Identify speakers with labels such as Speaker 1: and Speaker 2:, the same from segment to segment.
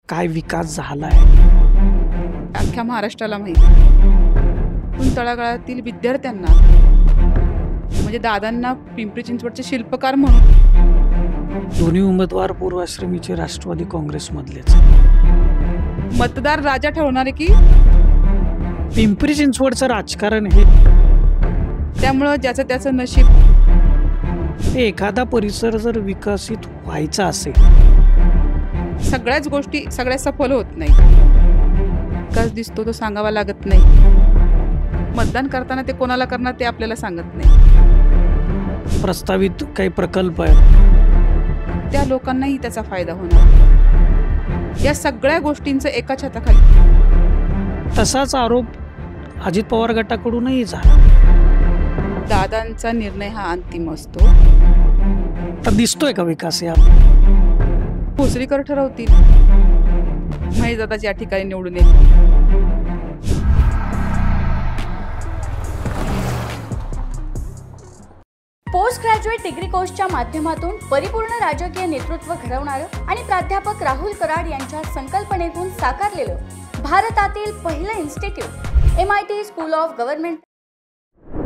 Speaker 1: काय विकास झालाय?
Speaker 2: अख्ख्या महाराष्ट्राला माहिती पण तळागाळातील विद्यार्थ्यांना म्हणजे दादांना पिंपरी चिंचवडचे शिल्पकार म्हणून
Speaker 1: दोन्ही उमेदवार पूर्वाश्रमीचे राष्ट्रवादी काँग्रेसमधलेच.
Speaker 2: मतदार राजा ठरवणारे की
Speaker 1: पिंपरी चिंचवडचं राजकारण हे
Speaker 2: त्यामुळं ज्याचं त्याचं नशीब
Speaker 1: ते एखादा परिसर जर विकसित व्हायचा असेल,
Speaker 2: सगळ्याच गोष्टी सगळ्या सफल होत नाही. विकास दिसतो तो सांगावा लागत नाही. मतदान करताना ते कोणाला करणार ते आपल्याला सांगत नाही.
Speaker 1: प्रस्तावित काही प्रकल्प आहेत,
Speaker 2: त्या लोकांनाही त्याचा फायदा होणार. या सगळ्या गोष्टींचं एका छताखाली
Speaker 1: तसाच आरोप अजित पवार गटाकडूनही झाला.
Speaker 2: दादांचा निर्णय हा अंतिम असतो.
Speaker 1: तर दिसतोय का विकास? या
Speaker 2: भोसरीकर ठरवतील. महेश दादा या ठिकाणी निवडून येतील.
Speaker 3: पोस्ट ग्रॅज्युएट डिग्री कोर्सच्या माध्यमातून परिपूर्ण राजकीय नेतृत्व घडवणारं आणि प्राध्यापक राहुल कराड यांच्या संकल्पनेतून साकारलेलं भारतातील पहिलं institute MIT school of government.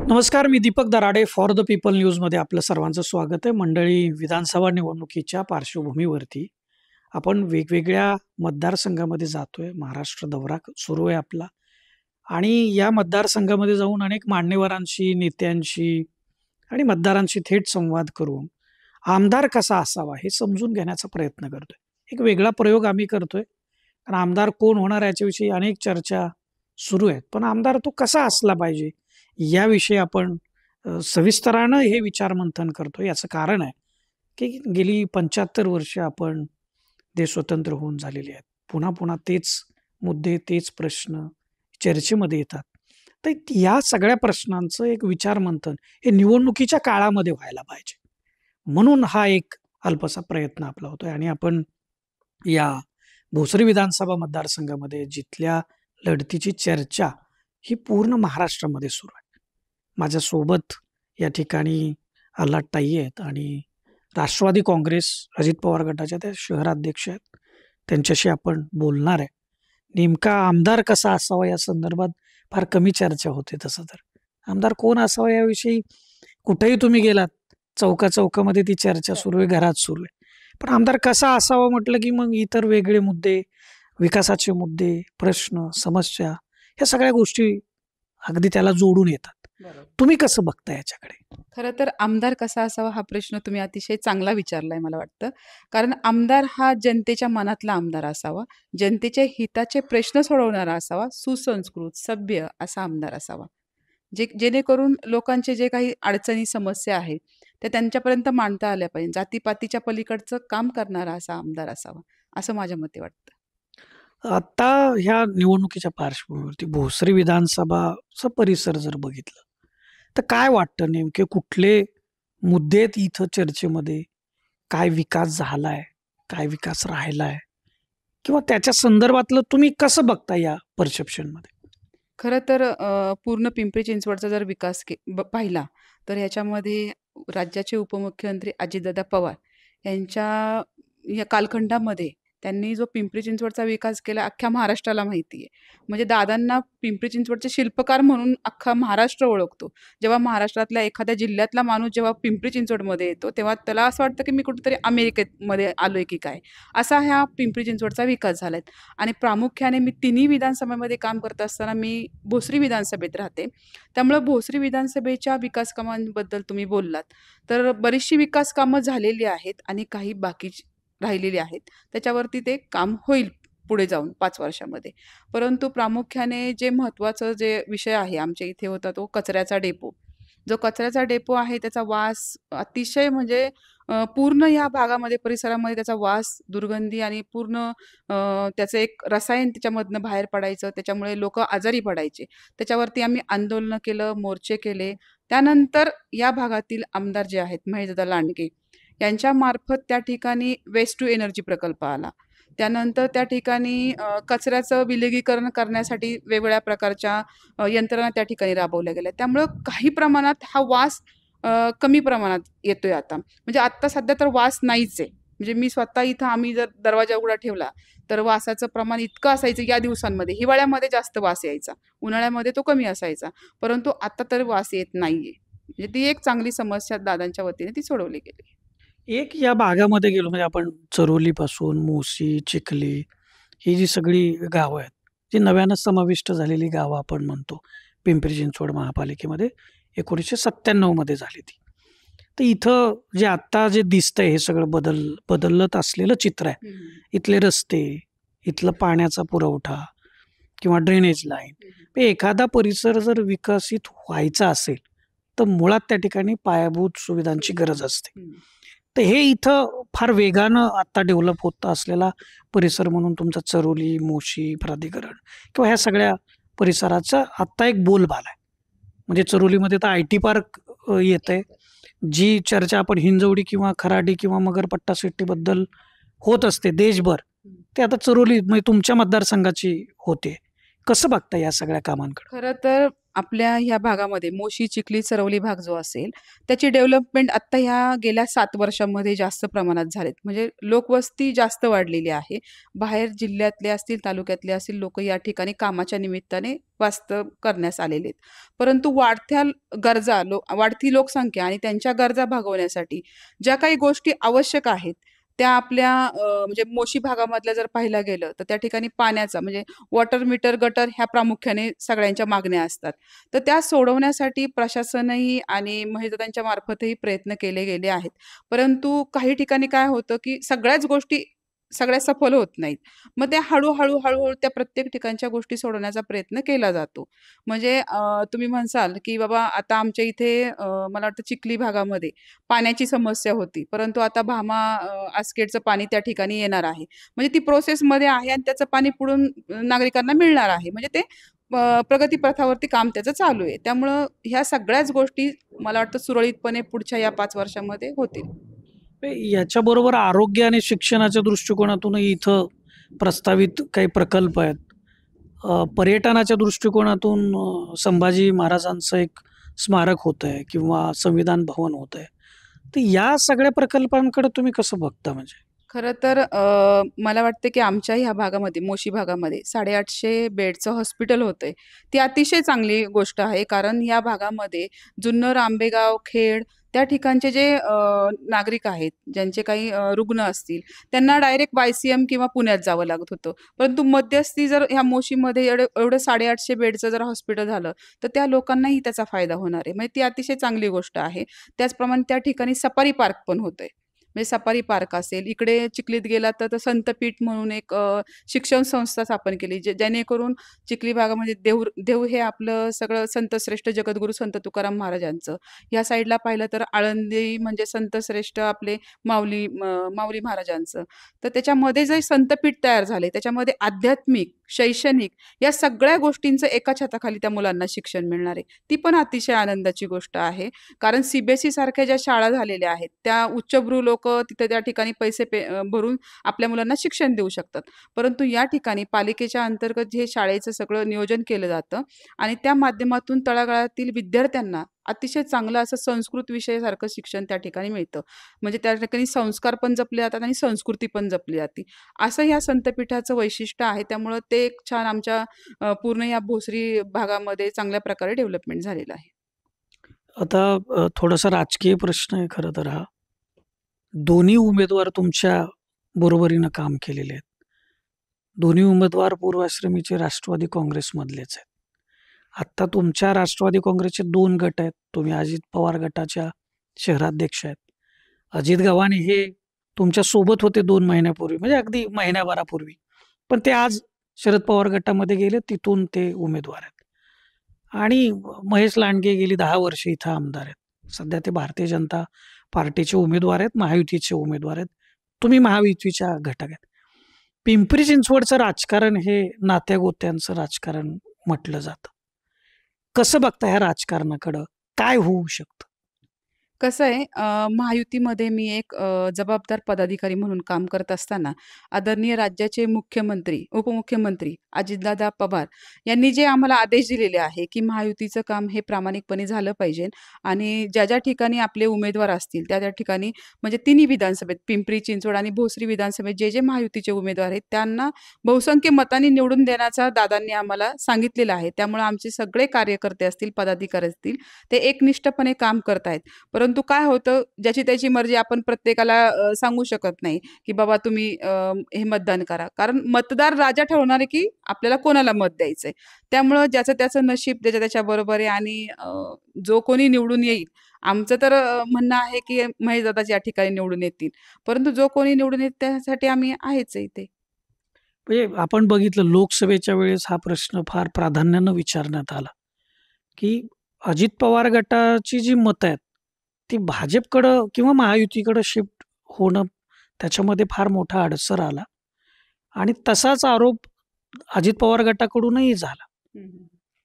Speaker 1: नमस्कार, मी Deepak Darade. For the people न्यूजमध्ये आपलं सर्वांचं स्वागत आहे. मंडळी, विधानसभा निवडणुकीच्या पार्श्वभूमीवरती आपण वेगवेगळ्या मतदारसंघामध्ये जातोय. महाराष्ट्र दौरा सुरू आहे आपला, आणि या मतदारसंघामध्ये जाऊन अनेक मान्यवरांशी, नेत्यांशी आणि मतदारांशी थेट संवाद करून आमदार कसा असावा हे समजून घेण्याचा प्रयत्न करतोय. एक वेगळा प्रयोग आम्ही करतोय, कारण आमदार कोण होणार याच्याविषयी अनेक चर्चा सुरू आहेत, पण आमदार तो कसा असला पाहिजे याविषयी आपण सविस्तरानं हे विचारमंथन करतो. याचं कारण आहे की गेली 75 वर्ष आपण देश स्वतंत्र होऊन झालेले आहेत. पुन्हा पुन्हा तेच मुद्दे, तेच प्रश्न चर्चेमध्ये येतात. तर या सगळ्या प्रश्नांचं एक विचारमंथन हे निवडणुकीच्या काळामध्ये व्हायला पाहिजे, म्हणून हा एक अल्पसा प्रयत्न आपला होतोय. आणि आपण या भोसरी विधानसभा मतदारसंघामध्ये जिथल्या लढतीची चर्चा ही पूर्ण महाराष्ट्रामध्ये सुरू आहे. माझ्यासोबत या ठिकाणी आल्हादताई आहेत आणि राष्ट्रवादी काँग्रेस अजित पवार गटाच्या त्या शहराध्यक्ष आहेत. त्यांच्याशी आपण बोलणार आहे. नेमका आमदार कसा असावा या संदर्भात फार कमी चर्चा होते. तसं तर आमदार कोण असावा याविषयी कुठेही तुम्ही गेलात, चौकामध्ये ती चर्चा सुरू आहे, घरात सुरू आहे. पण आमदार कसा असावा म्हटलं की मग इतर वेगळे मुद्दे, विकासाचे मुद्दे, प्रश्न, समस्या, ह्या सगळ्या गोष्टी अगदी त्याला जोडून येतात. तुम्ही कसं बघता याच्याकडे?
Speaker 2: खरं तर आमदार कसा असावा हा प्रश्न तुम्ही अतिशय चांगला विचारलाय मला वाटतं. कारण आमदार हा जनतेच्या मनातला आमदार असावा, जनतेच्या हिताचे प्रश्न सोडवणारा असावा, सुसंस्कृत, सभ्य असा आमदार असावा, जेणेकरून लोकांचे जे काही अडचणी, समस्या आहेत त्या त्यांच्यापर्यंत मांडता आल्या पाहिजे. जातीपातीच्या पलीकडचं काम करणारा असा आमदार असावा, असं माझ्या मते वाटतं.
Speaker 1: आता ह्या निवडणुकीच्या पार्श्वभूमीवरती भोसरी विधानसभाचा परिसर जर बघितलं तर काय वाटतं, नेमके कुठले मुद्दे आहेत इथं चर्चेमध्ये? काय विकास झालाय, काय विकास राहिलाय, किंवा त्याच्या संदर्भातलं तुम्ही कसं बघता या परसेप्शनमध्ये?
Speaker 2: खरं तर पूर्ण पिंपरी चिंचवडचा जर विकास पाहिला तर ह्याच्यामध्ये राज्याचे उपमुख्यमंत्री अजितदादा पवार यांच्या या कालखंडामध्ये त्यांनी जो पिंपरी चिंचवडचा विकास केला अख्ख्या महाराष्ट्राला माहिती आहे. म्हणजे दादांना पिंपरी चिंचवडचे शिल्पकार म्हणून अख्खा महाराष्ट्र ओळखतो. जेव्हा महाराष्ट्रातल्या एखाद्या जिल्ह्यातला माणूस जेव्हा पिंपरी चिंचवडमध्ये येतो तेव्हा त्याला असं वाटतं की मी कुठेतरी अमेरिकेमध्ये आलोय की काय, असा ह्या पिंपरी चिंचवडचा विकास झालाय. आणि प्रामुख्याने मी तिन्ही विधानसभेमध्ये काम करत असताना मी भोसरी विधानसभेत राहते. त्यामुळं भोसरी विधानसभेच्या विकास कामांबद्दल तुम्ही बोललात तर बरीचशी विकास कामं झालेली आहेत आणि काही बाकी राहिलेली आहेत. त्याच्यावरती ते काम होईल पुढे जाऊन 5 वर्षामध्ये. परंतु प्रामुख्याने जे महत्त्वाचं जे विषय आहे आमच्या इथे होता तो कचऱ्याचा डेपो. जो कचऱ्याचा डेपो आहे त्याचा वास अतिशय म्हणजे पूर्ण ह्या भागामध्ये, परिसरामध्ये त्याचा वास, दुर्गंधी आणि पूर्ण त्याचं एक रसायन त्याच्यामधनं बाहेर पडायचं. त्याच्यामुळे लोकं आजारी पडायचे. त्याच्यावरती आम्ही आंदोलनं केलं, मोर्चे केले. त्यानंतर या भागातील आमदार जे आहेत महेशदादा लांडगे यांच्यामार्फत त्या ठिकाणी वेस्ट टू एनर्जी प्रकल्प आला. त्यानंतर त्या ठिकाणी कचऱ्याचं विलगीकरण करण्यासाठी वेगवेगळ्या प्रकारच्या यंत्रणा त्या ठिकाणी राबवल्या गेल्या. त्यामुळं काही प्रमाणात हा वास कमी प्रमाणात येतोय आता. म्हणजे आत्ता सध्या तर वास नाहीच आहे. म्हणजे मी स्वतः इथं आम्ही जर दरवाजा उघडा ठेवला तर वासाचं प्रमाण इतकं असायचं या दिवसांमध्ये. हिवाळ्यामध्ये जास्त वास यायचा, उन्हाळ्यामध्ये तो कमी असायचा. परंतु आता तर वास येत नाहीये. म्हणजे ती एक चांगली समस्या दादांच्या वतीने ती सोडवली गेली.
Speaker 1: एक या भागामध्ये गेलो म्हणजे आपण चरोलीपासून मोसी, चिखली ही जी सगळी गावं आहेत, जी नव्यानं समाविष्ट झालेली गावं आपण म्हणतो. पिंपरी चिंचवड महापालिकेमध्ये 1997 मध्ये झाली ती. तर इथं जे आत्ता जे दिसतंय हे सगळं बदलत असलेलं चित्र आहे. इथले रस्ते, इथलं पाण्याचा पुरवठा किंवा ड्रेनेज लाईन. एखादा परिसर जर विकसित व्हायचा असेल, तर मुळात त्या ठिकाणी पायाभूत सुविधांची गरज असते. तर हे इथं फार वेगानं आता डेव्हलप होत असलेला परिसर म्हणून तुमचा चरोली, मोशी प्राधिकरण किंवा ह्या सगळ्या परिसराचा आत्ता एक बोलबाला आहे. म्हणजे चरोलीमध्ये तर आय टी पार्क येतंय. जी चर्चा आपण हिंजवडी किंवा खराडी किंवा मगरपट्टा सिटीबद्दल होत असते देशभर, ते आता चरोली म्हणजे तुमच्या मतदारसंघाची होते. कसं बघता या सगळ्या कामांकडे?
Speaker 2: खरं तर आपल्या ह्या भागामध्ये मोशी, चिखली, चरवली भाग जो असेल, त्याची डेव्हलपमेंट आत्ता ह्या गेल्या 7 वर्षांमध्ये जास्त प्रमाणात झालेत. म्हणजे लोकवस्ती जास्त वाढलेली आहे. बाहेर जिल्ह्यातले असतील, तालुक्यातले असतील लोकं या ठिकाणी कामाच्या निमित्ताने वास्तव करण्यास आलेले आहेत. परंतु वाढत्या गरजा, वाढती लोकसंख्या आणि त्यांच्या गरजा भागवण्यासाठी ज्या काही गोष्टी आवश्यक आहेत, त्या आपल्या म्हणजे मोशी भागामधल्या जर पाहायला गेलं, तर त्या ठिकाणी पाण्याचा म्हणजे वॉटर मीटर, गटर ह्या प्रामुख्याने सगळ्यांच्या मागण्या असतात. तर त्या सोडवण्यासाठी प्रशासनही आणि महिलांच्या मार्फतही प्रयत्न केले गेले आहेत. परंतु काही ठिकाणी काय होतं, की सगळ्याच गोष्टी सगळ्या सफल होत नाहीत. मग त्या हळू-हळू त्या प्रत्येक ठिकाणच्या गोष्टी सोडवण्याचा प्रयत्न केला जातो. म्हणजे तुम्ही म्हणसाल, की बाबा आता आमच्या इथे मला वाटतं चिखली भागामध्ये पाण्याची समस्या होती. परंतु आता भामा आसखेडचं पाणी त्या ठिकाणी येणार आहे. म्हणजे ती प्रोसेसमध्ये आहे आणि त्याचं पाणी पुढून नागरिकांना मिळणार आहे. म्हणजे ते प्रगती पथावरती काम त्याचं चालू आहे. त्यामुळं ह्या सगळ्याच गोष्टी मला वाटतं सुरळीतपणे पुढच्या या 5 वर्षामध्ये होतील.
Speaker 1: याच्याबरोबर आरोग्य आणि शिक्षणाच्या दृष्टिकोनातूनही इथं प्रस्तावित काही प्रकल्प आहेत. पर्यटनाच्या दृष्टिकोनातून संभाजी महाराजांचं एक स्मारक होतंय किंवा संविधान भवन होतंय. तर या सगळ्या प्रकल्पांकडे तुम्ही कसं बघता म्हणजे?
Speaker 2: खरं तर मला वाटतं की आमच्या ह्या भागामध्ये, मोशी भागामध्ये 850 बेडचं हॉस्पिटल होतंय. ती अतिशय चांगली गोष्ट आहे. कारण या भागामध्ये जुन्नर, आंबेगाव, खेड त्या ठिकाणचे जे नागरिक आहेत, ज्यांचे काही रुग्ण असतील, त्यांना डायरेक्ट YCM किंवा पुण्यात जावं लागत होतं. परंतु मध्यस्थी जर ह्या मोशीमध्ये एवढं 850 बेडचं जर हॉस्पिटल झालं, तर त्या लोकांनाही त्याचा फायदा होणार आहे. म्हणजे ती अतिशय चांगली गोष्ट आहे. त्याचप्रमाणे त्या ठिकाणी सफारी पार्क पण होतंय. म्हणजे सफारी पार्क असेल, इकडे चिखलीत गेलात तर संतपीठ म्हणून एक शिक्षण संस्था स्थापन केली, जेणेकरून चिखली भागामध्ये देव हे आपलं सगळं संतश्रेष्ठ जगद्गुरू संत तुकाराम महाराजांचं. या साईडला पाहिलं तर आळंदी म्हणजे संतश्रेष्ठ आपले माऊली महाराजांचं. तर त्याच्यामध्ये जे संतपीठ तयार झाले, त्याच्यामध्ये आध्यात्मिक, शैक्षणिक या सगळ्या गोष्टींचं एका छताखाली त्या मुलांना शिक्षण मिळणार आहे. ती पण अतिशय आनंदाची गोष्ट आहे. कारण CBSE सारख्या ज्या शाळा झालेल्या आहेत, त्या उच्चभ्रू लोकं तिथे त्या ठिकाणी पैसे भरून आपल्या मुलांना शिक्षण देऊ शकतात. परंतु या ठिकाणी पालिकेच्या अंतर्गत हे शाळेचं सगळं नियोजन केलं जातं आणि त्या माध्यमातून तळागाळातील विद्यार्थ्यांना अतिशय चांगलं असं संस्कृत विषयासारखं शिक्षण त्या ठिकाणी मिळतं. म्हणजे त्या ठिकाणी संस्कार पण जपले जातात आणि संस्कृती पण जपली जाते. असं ह्या संतपीठाचं वैशिष्ट्य आहे. त्यामुळं ते एक छान आमच्या पूर्ण या भोसरी भागामध्ये चांगल्या प्रकारे डेव्हलपमेंट झालेलं आहे.
Speaker 1: आता थोडासा राजकीय प्रश्न आहे खरं तर हा. दोन्ही उमेदवार तुमच्या बरोबरीनं काम केलेले आहेत. दोन्ही उमेदवार पूर्वाश्रमीचे राष्ट्रवादी काँग्रेसमधलेच आहेत. आत्ता तुमच्या राष्ट्रवादी काँग्रेसचे 2 गट आहेत. तुम्ही अजित पवार गटाच्या शहराध्यक्ष आहेत. अजित गव्हाणे हे तुमच्या सोबत होते 2 महिन्यापूर्वी, म्हणजे अगदी महिन्याभरापूर्वी. पण ते आज शरद पवार गटामध्ये गेले, तिथून ते उमेदवार आहेत. आणि महेश लांडगे गेली 10 वर्ष इथं आमदार आहेत. सध्या ते भारतीय जनता पार्टीचे उमेदवार आहेत, महायुतीचे उमेदवार आहेत. तुम्ही महायुतीच्या घटक आहेत. पिंपरी चिंचवडचं राजकारण हे नात्यागोत्यांचं राजकारण म्हटलं जातं. कसं बघता ह्या राजकारणाकडं? काय होऊ शकतं?
Speaker 2: कसं आहे महायुतीमध्ये मी एक जबाबदार पदाधिकारी म्हणून काम करत असताना आदरणीय राज्याचे मुख्यमंत्री, उपमुख्यमंत्री अजितदादा पवार यांनी जे आम्हाला आदेश दिलेले आहे, की महायुतीचं काम हे प्रामाणिकपणे झालं पाहिजे आणि ज्या ठिकाणी आपले उमेदवार असतील, त्या ठिकाणी म्हणजे तिन्ही विधानसभेत पिंपरी चिंचवड आणि भोसरी विधानसभेत जे महायुतीचे उमेदवार आहेत, त्यांना बहुसंख्य मतांनी निवडून देण्याचा दादांनी आम्हाला सांगितलेलं आहे. त्यामुळे आमचे सगळे कार्यकर्ते असतील, पदाधिकारी असतील, ते एकनिष्ठपणे काम करतायत. परंतु काय होतं, ज्याची त्याची मर्जी आपण प्रत्येकाला सांगू शकत नाही, की बाबा तुम्ही हे मतदान करा. कारण मतदार राजा ठरवणार आहे, की आपल्याला कोणाला मत द्यायचंय. त्यामुळं ज्याचं त्याचं नशीब त्याच्या त्याच्या बरोबर आहे आणि जो कोणी निवडून येईल, आमचं तर म्हणणं आहे, की महेशदादाच या ठिकाणी निवडून येतील. परंतु जो कोणी निवडून येईल त्यासाठी आम्ही आहेच आहे इथे.
Speaker 1: म्हणजे आपण बघितलं लोकसभेच्या वेळेस हा प्रश्न फार प्राधान्यानं विचारण्यात आला, की अजित पवार गटाची जी मतं आहेत, ती भाजपकडं किंवा महायुतीकडं शिफ्ट होणं त्याच्यामध्ये फार मोठा अडसर आला आणि तसाच आरोप अजित पवार गटाकडूनही झाला.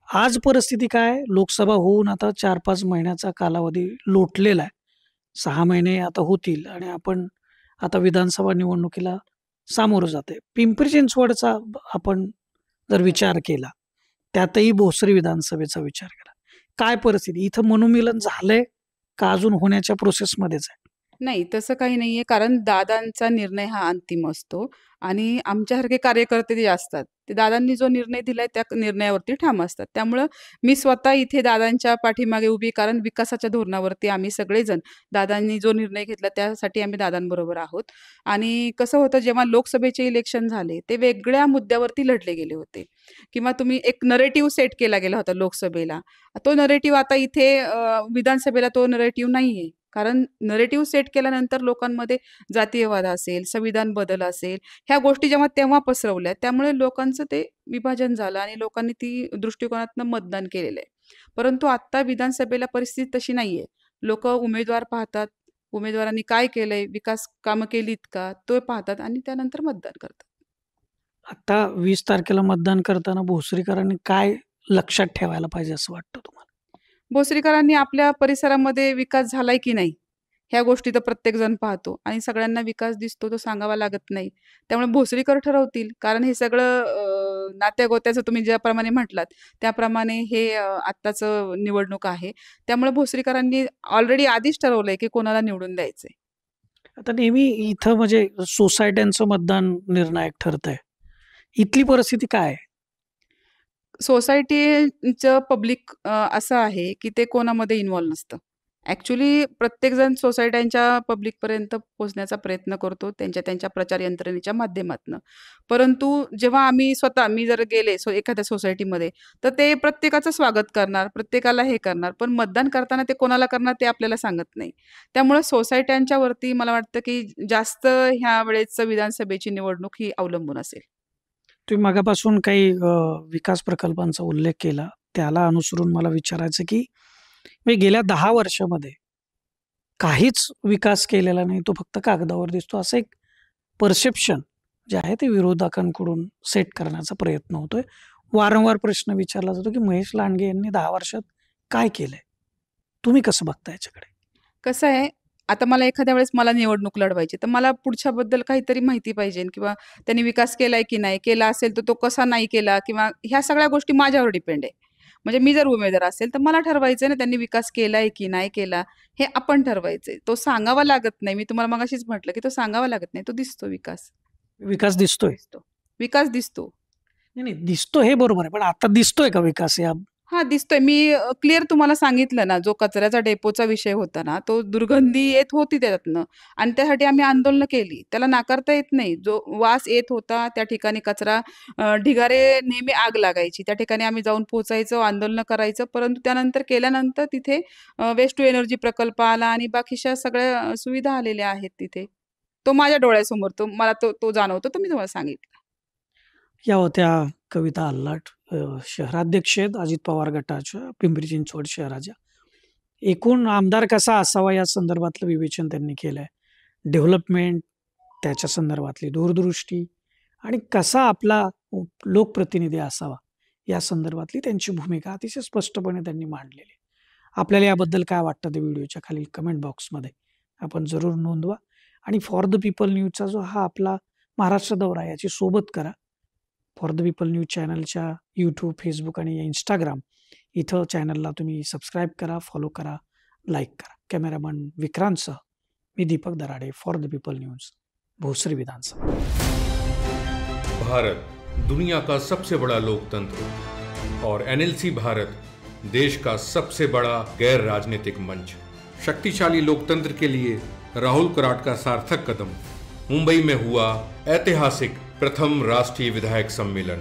Speaker 1: आज परिस्थिती काय आहे? लोकसभा होऊन आता 4-5 महिन्याचा कालावधी लोटलेला आहे. 6 महिने आता होतील आणि आपण आता विधानसभा निवडणुकीला सामोरं जातोय. पिंपरी चिंचवडचा आपण जर विचार केला, त्यातही भोसरी विधानसभेचा विचार केला. काय परिस्थिती? इथं मनोमिलन झालंय का अजून होण्याच्या प्रोसेसमध्येच आहे?
Speaker 2: नाही, तसं काही नाहीये. कारण दादांचा निर्णय हा अंतिम असतो आणि आमच्यासारखे कार्यकर्ते जे असतात, ते दादांनी जो निर्णय दिलाय त्या निर्णयावरती ठाम असतात. त्यामुळं मी स्वतः इथे दादांच्या पाठीमागे उभी कारण विकासाच्या धोरणावरती आम्ही सगळेजण दादांनी जो निर्णय घेतला त्यासाठी आम्ही दादांबरोबर आहोत. आणि कसं होतं जेव्हा लोकसभेचे इलेक्शन झाले, ते वेगळ्या मुद्द्यावरती लढले गेले होते किंवा तुम्ही एक नरेटिव्ह सेट केला गेला होता लोकसभेला. तो नरेटिव्ह आता इथे विधानसभेला तो नरेटिव्ह नाहीये. कारण नरेटिव्ह सेट केल्यानंतर लोकांमध्ये जातीयवाद असेल, संविधान बदल असेल, ह्या गोष्टी जेव्हा तेव्हा पसरवल्या, त्यामुळे लोकांचं ते विभाजन झालं आणि लोकांनी ती दृष्टिकोनातनं मतदान केलेलं आहे. परंतु आत्ता विधानसभेला परिस्थिती तशी नाहीये. लोकं उमेदवार पाहतात, उमेदवारांनी काय केलंय, विकास कामं केलीत का, ते पाहतात आणि त्यानंतर मतदान करतात.
Speaker 1: आता 20 तारखेला मतदान करताना भोसरीकरांनी काय लक्षात ठेवायला पाहिजे असं वाटतं तुम्हाला?
Speaker 2: भोसरीकरांनी आपल्या परिसरामध्ये विकास झालाय की नाही, ह्या गोष्टी तर प्रत्येकजण पाहतो आणि सगळ्यांना विकास दिसतो तो सांगावा लागत नाही. त्यामुळे भोसरीकर ठरवतील. कारण हे सगळं नात्यागोत्याचं तुम्ही ज्याप्रमाणे म्हटलात, त्याप्रमाणे हे आत्ताचं निवडणूक आहे. त्यामुळे भोसरीकरांनी ऑलरेडी आधीच ठरवलंय की कोणाला निवडून द्यायचंय.
Speaker 1: आता नेहमी इथं म्हणजे सोसायट्यांचं मतदान निर्णायक ठरतंय. इथली परिस्थिती काय आहे?
Speaker 2: सोसायटीचं पब्लिक असं आहे, की ते कोणामध्ये इन्व्हॉल्व नसतं. ॲक्चुअली प्रत्येकजण सोसायट्यांच्या पब्लिकपर्यंत पोहोचण्याचा प्रयत्न करतो त्यांच्या त्यांच्या प्रचार यंत्रणेच्या माध्यमातनं. परंतु जेव्हा आम्ही स्वतः मी जर गेले एखाद्या सोसायटीमध्ये, तर ते प्रत्येकाचं स्वागत करणार, प्रत्येकाला हे करणार. पण मतदान करताना ते कोणाला करणार ते आपल्याला सांगत नाही. त्यामुळे सोसायट्यांच्या वरती मला वाटतं, की जास्त ह्या वेळेसचं विधानसभेची निवडणूक ही अवलंबून असेल.
Speaker 1: तुम्ही मगापासून काही विकास प्रकल्पांचा उल्लेख केला. त्याला अनुसरून मला विचारायचं की म्हणजे गेल्या 10 वर्षामध्ये काहीच विकास केलेला नाही. तो फक्त कागदावर दिसतो. असं एक परसेप्शन जे आहे ते विरोधकांकडून सेट करण्याचा प्रयत्न होतोय. वारंवार प्रश्न विचारला जातो की महेश लांडगे यांनी 10 वर्षात काय केलंय? तुम्ही कसं बघता याच्याकडे?
Speaker 2: कसं आहे, आता मला एखाद्या वेळेस मला निवडणूक लढवायची, तर मला पुढच्याबद्दल काहीतरी माहिती पाहिजे किंवा त्यांनी विकास केलाय की नाही, केला असेल तर तो कसा नाही केला किंवा ह्या सगळ्या गोष्टी माझ्यावर डिपेंड आहे. म्हणजे मी जर उमेदवार असेल, तर मला ठरवायचंय ना त्यांनी विकास केलाय की नाही केला, हे आपण ठरवायचंय. तो सांगावा लागत नाही. मी तुम्हाला मगाशीच म्हटलं, की तो सांगावा लागत नाही. तो दिसतो विकास.
Speaker 1: विकास दिसतोय?
Speaker 2: दिसतो. विकास दिसतो.
Speaker 1: नाही, नाही. दिसतो हे बरोबर आहे. पण आता दिसतोय का विकास या
Speaker 2: हां, दिसतोय. मी क्लिअर तुम्हाला सांगितलं ना, जो कचऱ्याचा डेपोचा विषय होता ना, तो दुर्गंधी येत होती त्याच्यातनं आणि त्यासाठी आम्ही आंदोलनं केली. त्याला नाकारता येत नाही. जो वास येत होता, त्या ठिकाणी कचरा ढिगारे नेहमी आग लागायची. त्या ठिकाणी आम्ही जाऊन पोहोचायचो, आंदोलनं करायचं. परंतु त्यानंतर केल्यानंतर तिथे वेस्ट टू एनर्जी प्रकल्प आला आणि बाकीच्या सगळ्या सुविधा आलेल्या आहेत तिथे. तो माझ्या डोळ्यासमोर मला तो जाणवतो, तो मी तुम्हाला सांगितलं.
Speaker 1: या होत्या कविता आल्हाट, शहराध्यक्ष आहेत अजित पवार गटाच्या पिंपरी चिंचवड शहराच्या. एकूण आमदार कसा असावा या संदर्भातलं विवेचन त्यांनी केलंय. डेव्हलपमेंट, त्याच्या संदर्भातली दूरदृष्टी आणि कसा आपला लोकप्रतिनिधी असावा या संदर्भातली त्यांची भूमिका अतिशय स्पष्टपणे त्यांनी मांडलेली आहे. आपल्याला याबद्दल काय वाटतं ते व्हिडिओच्या खालील कमेंट बॉक्समध्ये आपण जरूर नोंदवा. आणि फॉर द पीपल न्यूजचा जो हा आपला महाराष्ट्र दौरा आहे याची सोबत करा. फॉर द पीपल न्यूज चॅनलच्या यूट्यूब, फेसबुक आणि इंस्टाग्राम इथं चॅनलला तुम्ही सबस्क्राईब करा, फॉलो करा, लाईक करा. कॅमेरामन विक्रांतसह मी Deepak Darade, for the people news, Bhosari विधानसभा.
Speaker 4: भारत दुनिया का सबसे बड़ा लोकतंत्र और एनएलसी भारत देश का सबसे बड़ा गैर राजनीतिक मंच. शक्तिशाली लोकतंत्र के लिए राहुल कराट का सार्थक कदम. मुंबई में हुआ ऐतिहासिक प्रथम राष्ट्रीय विधायक सम्मेलन.